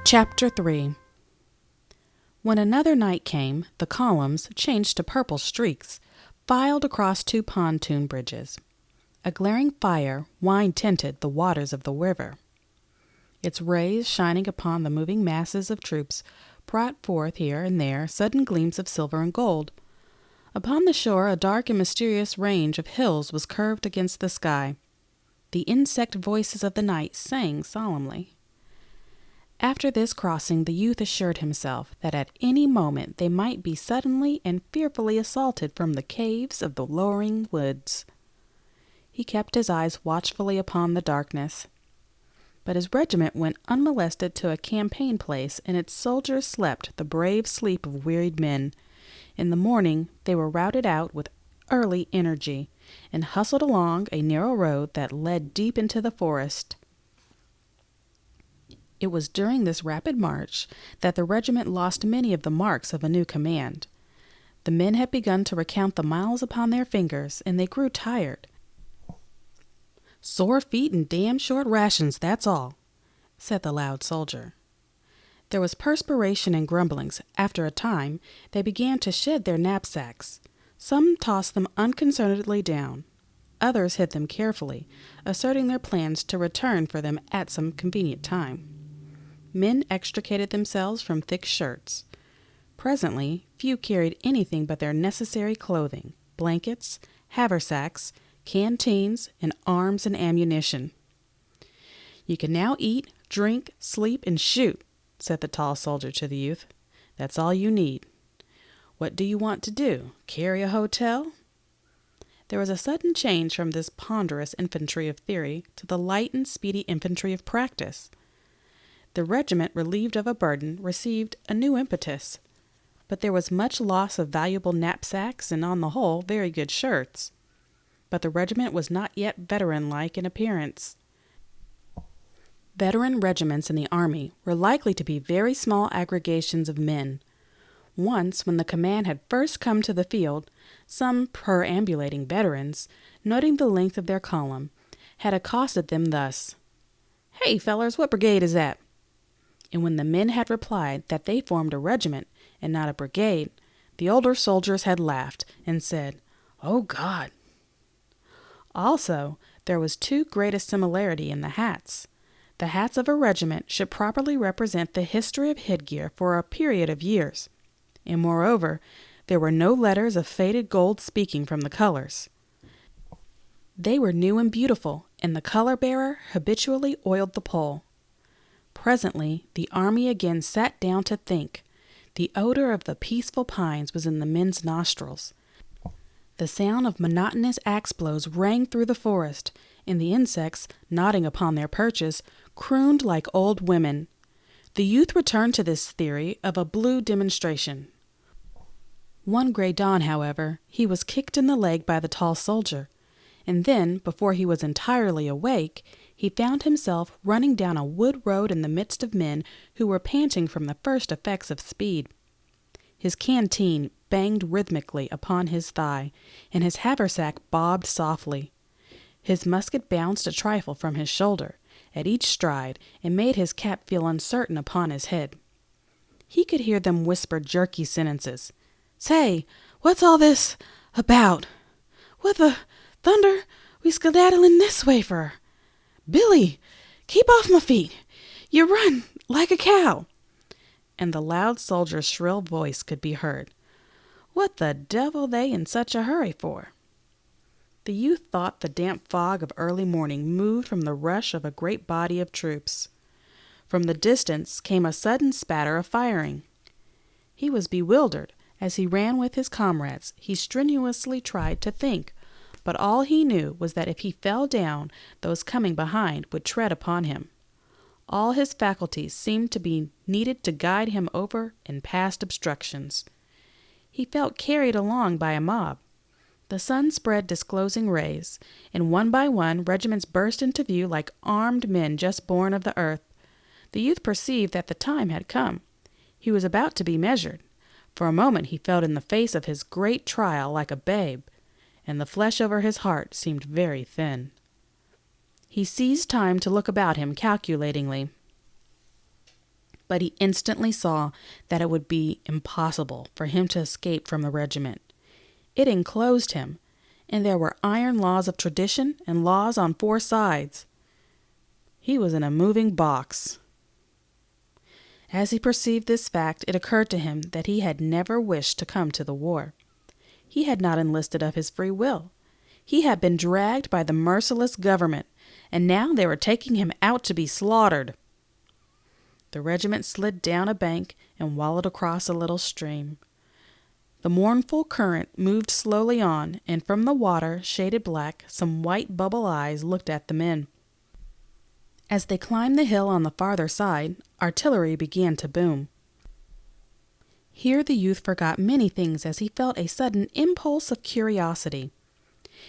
Chapter 3. When another night came, the columns, changed to purple streaks, filed across two pontoon bridges. A glaring fire wine-tinted the waters of the river. Its rays, shining upon the moving masses of troops, brought forth here and there sudden gleams of silver and gold. Upon the shore a dark and mysterious range of hills was curved against the sky. The insect voices of the night sang solemnly. After this crossing, the youth assured himself that at any moment they might be suddenly and fearfully assaulted from the caves of the lowering woods. He kept his eyes watchfully upon the darkness. But his regiment went unmolested to a campaign place, and its soldiers slept the brave sleep of wearied men. In the morning they were routed out with early energy, and hustled along a narrow road that led deep into the forest. It was during this rapid march that the regiment lost many of the marks of a new command. The men had begun to recount the miles upon their fingers, and they grew tired. "Sore feet and damn short rations, that's all," said the loud soldier. There was perspiration and grumblings. After a time, they began to shed their knapsacks. Some tossed them unconcernedly down. Others hid them carefully, asserting their plans to return for them at some convenient time. Men extricated themselves from thick shirts. Presently, few carried anything but their necessary clothing, blankets, haversacks, canteens, and arms and ammunition. "You can now eat, drink, sleep, and shoot," said the tall soldier to the youth. "That's all you need. What do you want to do? Carry a hotel?" There was a sudden change from this ponderous infantry of theory to the light and speedy infantry of practice. The regiment, relieved of a burden, received a new impetus. But there was much loss of valuable knapsacks and, on the whole, very good shirts. But the regiment was not yet veteran-like in appearance. Veteran regiments in the army were likely to be very small aggregations of men. Once, when the command had first come to the field, some perambulating veterans, noting the length of their column, had accosted them thus: "Hey, fellers, what brigade is that?" And when the men had replied that they formed a regiment and not a brigade, the older soldiers had laughed and said, "Oh, God!" Also, there was too great a similarity in the hats. The hats of a regiment should properly represent the history of headgear for a period of years. And moreover, there were no letters of faded gold speaking from the colors. They were new and beautiful, and the color-bearer habitually oiled the pole. Presently, the army again sat down to think. The odor of the peaceful pines was in the men's nostrils. The sound of monotonous axe blows rang through the forest, and the insects, nodding upon their perches, crooned like old women. The youth returned to this theory of a blue demonstration. One gray dawn, however, he was kicked in the leg by the tall soldier, and then, before he was entirely awake, he found himself running down a wood road in the midst of men who were panting from the first effects of speed. His canteen banged rhythmically upon his thigh, and his haversack bobbed softly. His musket bounced a trifle from his shoulder at each stride, and made his cap feel uncertain upon his head. He could hear them whisper jerky sentences. "Say, what's all this about? What the thunder we skedaddling this way for? Billy, keep off my feet. You run like a cow." And the loud soldier's shrill voice could be heard. "What the devil they in such a hurry for?" The youth thought the damp fog of early morning moved from the rush of a great body of troops. From the distance came a sudden spatter of firing. He was bewildered. As he ran with his comrades, he strenuously tried to think, but all he knew was that if he fell down, those coming behind would tread upon him. All his faculties seemed to be needed to guide him over and past obstructions. He felt carried along by a mob. The sun spread disclosing rays, and one by one regiments burst into view like armed men just born of the earth. The youth perceived that the time had come. He was about to be measured. For a moment he felt in the face of his great trial like a babe, and the flesh over his heart seemed very thin. He seized time to look about him calculatingly. But he instantly saw that it would be impossible for him to escape from the regiment. It enclosed him, and there were iron laws of tradition and laws on four sides. He was in a moving box. As he perceived this fact, it occurred to him that he had never wished to come to the war. He had not enlisted of his free will. He had been dragged by the merciless government, and now they were taking him out to be slaughtered. The regiment slid down a bank and wallowed across a little stream. The mournful current moved slowly on, and from the water, shaded black, some white bubble eyes looked at the men. As they climbed the hill on the farther side, artillery began to boom. Here the youth forgot many things as he felt a sudden impulse of curiosity.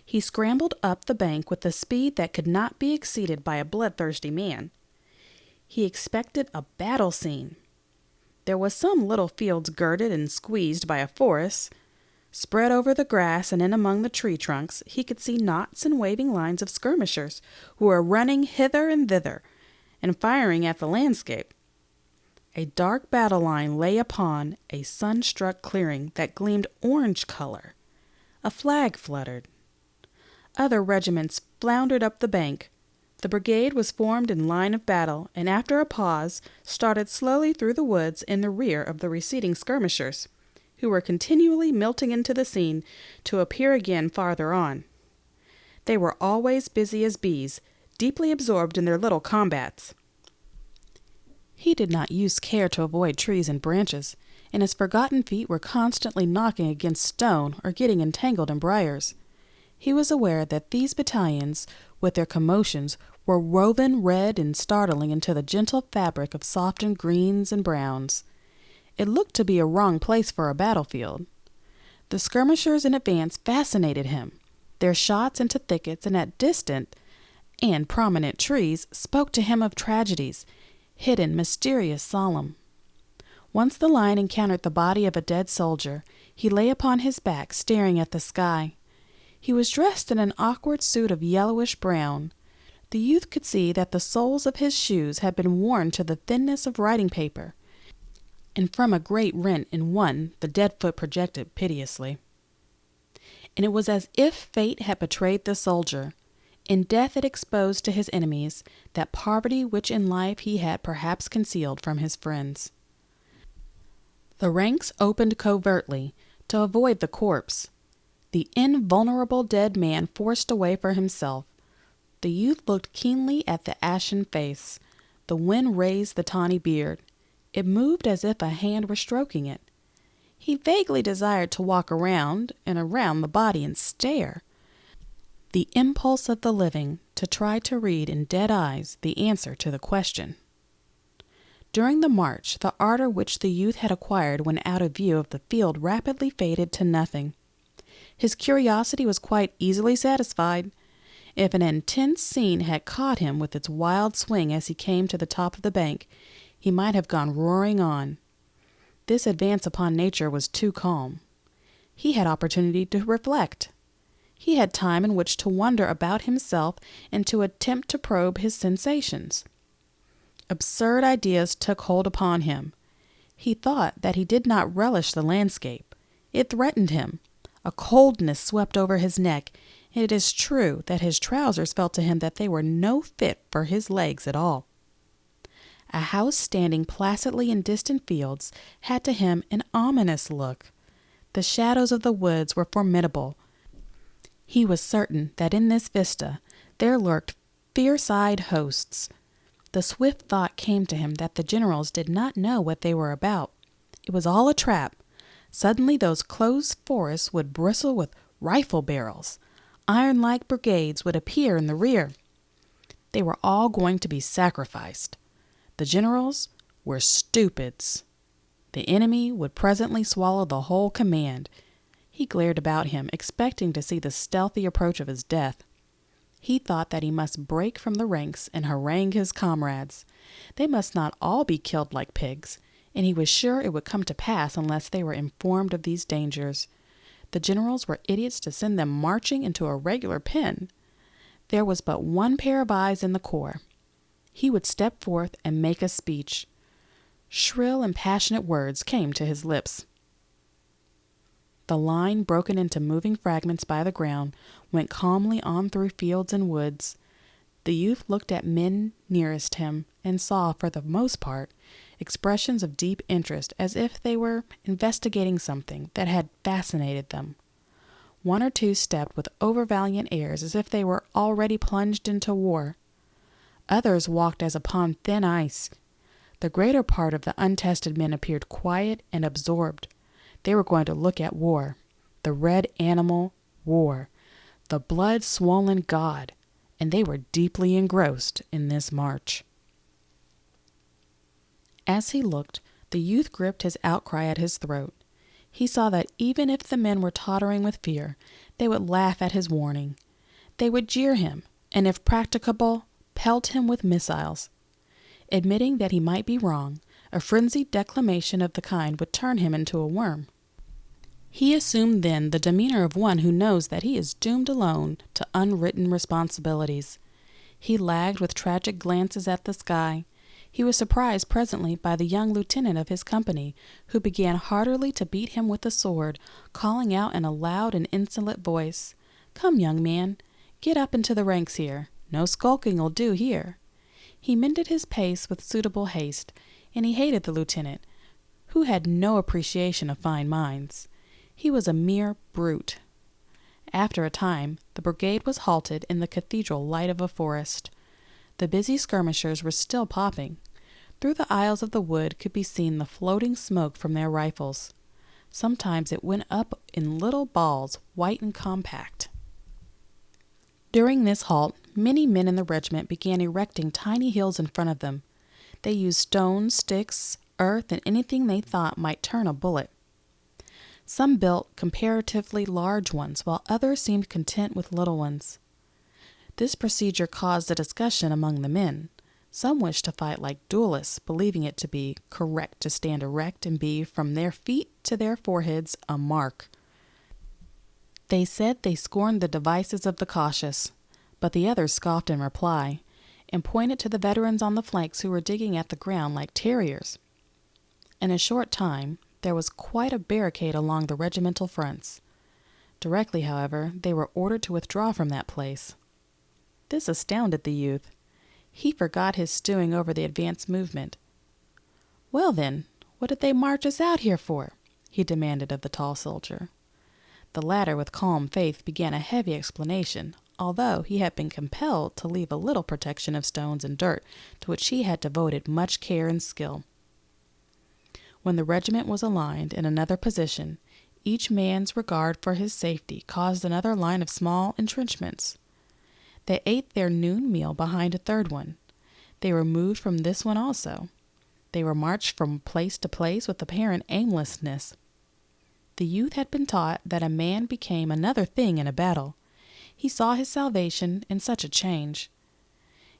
He scrambled up the bank with a speed that could not be exceeded by a bloodthirsty man. He expected a battle scene. There was some little fields girded and squeezed by a forest. Spread over the grass and in among the tree trunks, he could see knots and waving lines of skirmishers who were running hither and thither and firing at the landscape. A dark battle line lay upon a sun-struck clearing that gleamed orange color. A flag fluttered. Other regiments floundered up the bank. The brigade was formed in line of battle, and after a pause, started slowly through the woods in the rear of the receding skirmishers, who were continually melting into the scene to appear again farther on. They were always busy as bees, deeply absorbed in their little combats. He did not use care to avoid trees and branches, and his forgotten feet were constantly knocking against stone or getting entangled in briars. He was aware that these battalions, with their commotions, were woven red and startling into the gentle fabric of softened greens and browns. It looked to be a wrong place for a battlefield. The skirmishers in advance fascinated him. Their shots into thickets and at distant and prominent trees spoke to him of tragedies, hidden, mysterious, solemn. Once the line encountered the body of a dead soldier. He lay upon his back, staring at the sky. He was dressed in an awkward suit of yellowish brown. The youth could see that the soles of his shoes had been worn to the thinness of writing paper, and from a great rent in one the dead foot projected piteously. And it was as if fate had betrayed the soldier. In death it exposed to his enemies that poverty which in life he had perhaps concealed from his friends. The ranks opened covertly to avoid the corpse. The invulnerable dead man forced a way for himself. The youth looked keenly at the ashen face. The wind raised the tawny beard. It moved as if a hand were stroking it. He vaguely desired to walk around and around the body and stare. The impulse of the living to try to read in dead eyes the answer to the question. During the march, the ardor which the youth had acquired when out of view of the field rapidly faded to nothing. His curiosity was quite easily satisfied. If an intense scene had caught him with its wild swing as he came to the top of the bank, he might have gone roaring on. This advance upon nature was too calm. He had opportunity to reflect. He had time in which to wonder about himself and to attempt to probe his sensations. Absurd ideas took hold upon him. He thought that he did not relish the landscape. It threatened him. A coldness swept over his neck, and it is true that his trousers felt to him that they were no fit for his legs at all. A house standing placidly in distant fields had to him an ominous look. The shadows of the woods were formidable. He was certain that in this vista there lurked fierce-eyed hosts. The swift thought came to him that the generals did not know what they were about. It was all a trap. Suddenly those closed forests would bristle with rifle barrels. Iron-like brigades would appear in the rear. They were all going to be sacrificed. The generals were stupids. The enemy would presently swallow the whole command. He glared about him, expecting to see the stealthy approach of his death. He thought that he must break from the ranks and harangue his comrades. They must not all be killed like pigs, and he was sure it would come to pass unless they were informed of these dangers. The generals were idiots to send them marching into a regular pen. There was but one pair of eyes in the corps. He would step forth and make a speech. Shrill and passionate words came to his lips. The line, broken into moving fragments by the ground, went calmly on through fields and woods. The youth looked at men nearest him and saw, for the most part, expressions of deep interest, as if they were investigating something that had fascinated them. One or two stepped with overvaliant airs, as if they were already plunged into war. Others walked as upon thin ice. The greater part of the untested men appeared quiet and absorbed. They were going to look at war, the red animal war, the blood-swollen god, and they were deeply engrossed in this march. As he looked, the youth gripped his outcry at his throat. He saw that even if the men were tottering with fear, they would laugh at his warning. They would jeer him, and if practicable, pelt him with missiles. Admitting that he might be wrong, a frenzied declamation of the kind would turn him into a worm. He assumed then the demeanor of one who knows that he is doomed alone to unwritten responsibilities. He lagged with tragic glances at the sky. He was surprised presently by the young lieutenant of his company, who began heartily to beat him with a sword, calling out in a loud and insolent voice, "Come, young man, get up into the ranks here. No skulking'll do here." He mended his pace with suitable haste, and he hated the lieutenant, who had no appreciation of fine minds. He was a mere brute. After a time, the brigade was halted in the cathedral light of a forest. The busy skirmishers were still popping. Through the aisles of the wood could be seen the floating smoke from their rifles. Sometimes it went up in little balls, white and compact. During this halt, many men in the regiment began erecting tiny hills in front of them. They used stones, sticks, earth, and anything they thought might turn a bullet. Some built comparatively large ones, while others seemed content with little ones. This procedure caused a discussion among the men. Some wished to fight like duelists, believing it to be correct to stand erect and be, from their feet to their foreheads, a mark. They said they scorned the devices of the cautious, but the others scoffed in reply, and pointed to the veterans on the flanks who were digging at the ground like terriers. In a short time, there was quite a barricade along the regimental fronts. Directly, however, they were ordered to withdraw from that place. This astounded the youth. He forgot his stewing over the advance movement. "Well then, what did they march us out here for?" he demanded of the tall soldier. The latter, with calm faith, began a heavy explanation, although he had been compelled to leave a little protection of stones and dirt, to which he had devoted much care and skill. When the regiment was aligned in another position, each man's regard for his safety caused another line of small entrenchments. They ate their noon meal behind a third one. They were moved from this one also. They were marched from place to place with apparent aimlessness. The youth had been taught that a man became another thing in a battle. He saw his salvation in such a change.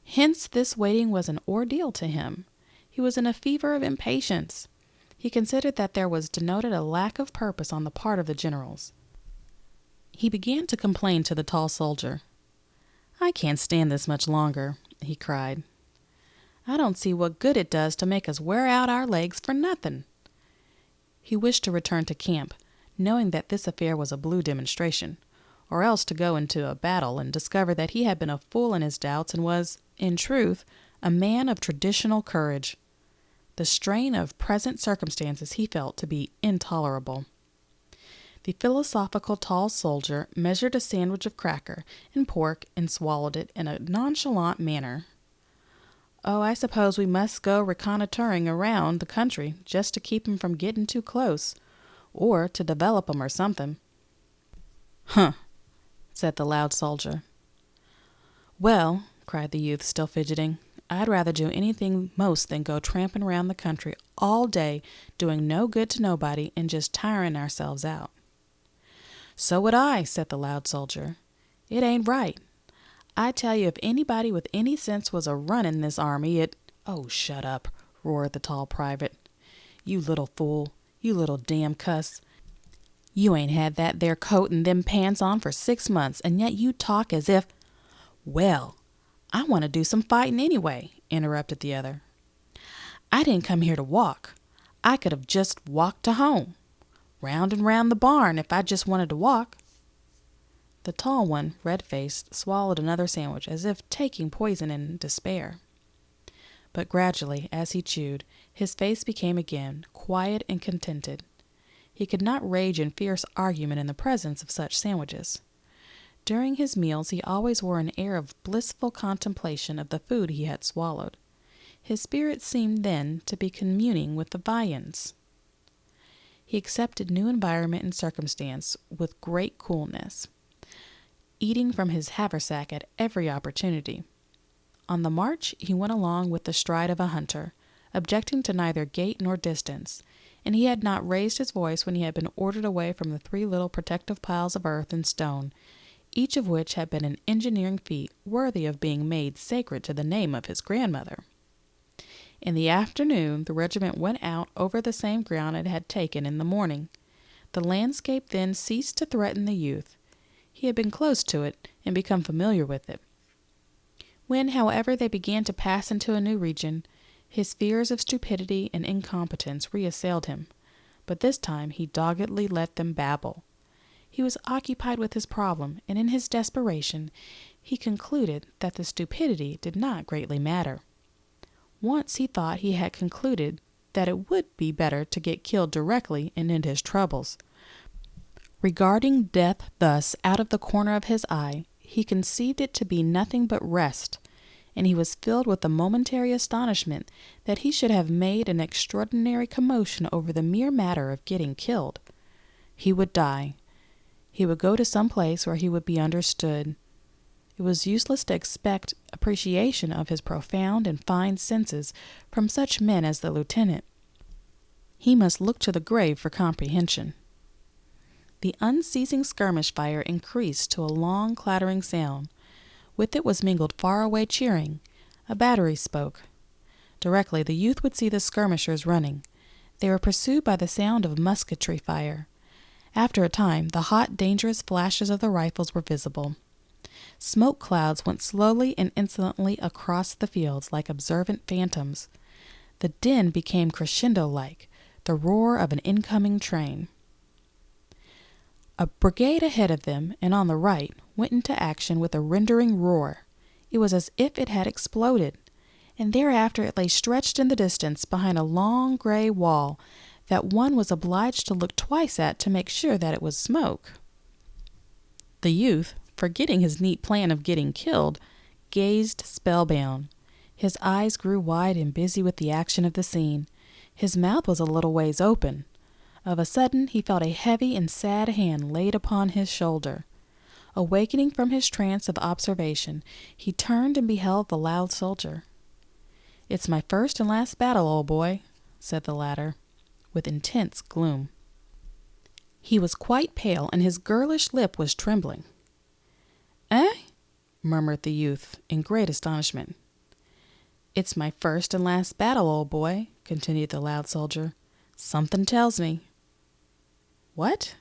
Hence this waiting was an ordeal to him. He was in a fever of impatience. He considered that there was denoted a lack of purpose on the part of the generals. He began to complain to the tall soldier. "I can't stand this much longer," he cried. "I don't see what good it does to make us wear out our legs for nothing." He wished to return to camp, knowing that this affair was a blue demonstration, or else to go into a battle and discover that he had been a fool in his doubts and was, in truth, a man of traditional courage. The strain of present circumstances he felt to be intolerable. The philosophical tall soldier measured a sandwich of cracker and pork and swallowed it in a nonchalant manner. "Oh, I suppose we must go reconnoitering around the country just to keep 'em from getting too close, or to develop 'em or something." "Huh," said the loud soldier. "Well," cried the youth, still fidgeting, "I'd rather do anything most than go tramping around the country all day, doing no good to nobody and just tiring ourselves out." "So would I," said the loud soldier. "It ain't right. I tell you, if anybody with any sense was a running this army, it—" "Oh, shut up," roared the tall private. "You little fool, you little damn cuss. You ain't had that there coat and them pants on for 6 months, and yet you talk as if—" "Well, I want to do some fighting anyway," interrupted the other. I didn't come here to walk. I could have just walked to home. Round and round the barn if I just wanted to walk." The tall one, red-faced, swallowed another sandwich as if taking poison in despair. But gradually, as he chewed, his face became again quiet and contented. He could not rage in fierce argument in the presence of such sandwiches. During his meals he always wore an air of blissful contemplation of the food he had swallowed. His spirit seemed then to be communing with the viands. He accepted new environment and circumstance with great coolness, eating from his haversack at every opportunity. On the march he went along with the stride of a hunter, objecting to neither gait nor distance, and he had not raised his voice when he had been ordered away from the 3 little protective piles of earth and stone, each of which had been an engineering feat worthy of being made sacred to the name of his grandmother. In the afternoon the regiment went out over the same ground it had taken in the morning. The landscape then ceased to threaten the youth. He had been close to it and become familiar with it. When, however, they began to pass into a new region, his fears of stupidity and incompetence reassailed him, but this time he doggedly let them babble. He was occupied with his problem, and in his desperation he concluded that the stupidity did not greatly matter. Once he thought he had concluded that it would be better to get killed directly and end his troubles. Regarding death thus out of the corner of his eye, he conceived it to be nothing but rest, and he was filled with a momentary astonishment that he should have made an extraordinary commotion over the mere matter of getting killed. He would die. He would go to some place where he would be understood. It was useless to expect appreciation of his profound and fine senses from such men as the lieutenant. He must look to the grave for comprehension. The unceasing skirmish fire increased to a long clattering sound. With it was mingled far-away cheering. A battery spoke. Directly the youth would see the skirmishers running. They were pursued by the sound of musketry fire. After a time, the hot, dangerous flashes of the rifles were visible. Smoke clouds went slowly and insolently across the fields like observant phantoms. The din became crescendo-like, the roar of an incoming train. A brigade ahead of them, and on the right, went into action with a rending roar. It was as if it had exploded, and thereafter it lay stretched in the distance behind a long gray wall that one was obliged to look twice at to make sure that it was smoke. The youth, forgetting his neat plan of getting killed, gazed spellbound. His eyes grew wide and busy with the action of the scene. His mouth was a little ways open. Of a sudden he felt a heavy and sad hand laid upon his shoulder. Awakening from his trance of observation, he turned and beheld the loud soldier. "It's my first and last battle, old boy," said the latter, with intense gloom. He was quite pale, and his girlish lip was trembling. "Eh?" murmured the youth, in great astonishment. "It's my first and last battle, old boy," continued the loud soldier. "Something tells me." "What?"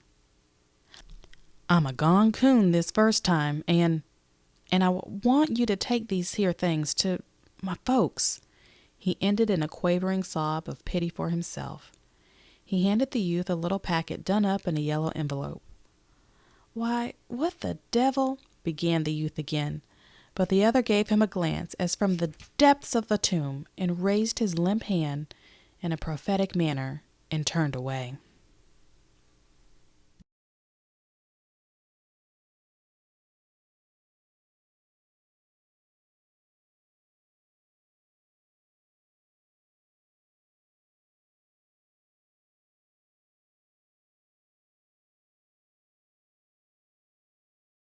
"I'm a gone coon this first time, and I want you to take these here things to my folks." He ended in a quavering sob of pity for himself. He handed the youth a little packet done up in a yellow envelope. "Why, what the devil—" began the youth again, but the other gave him a glance as from the depths of a tomb, and raised his limp hand in a prophetic manner, and turned away.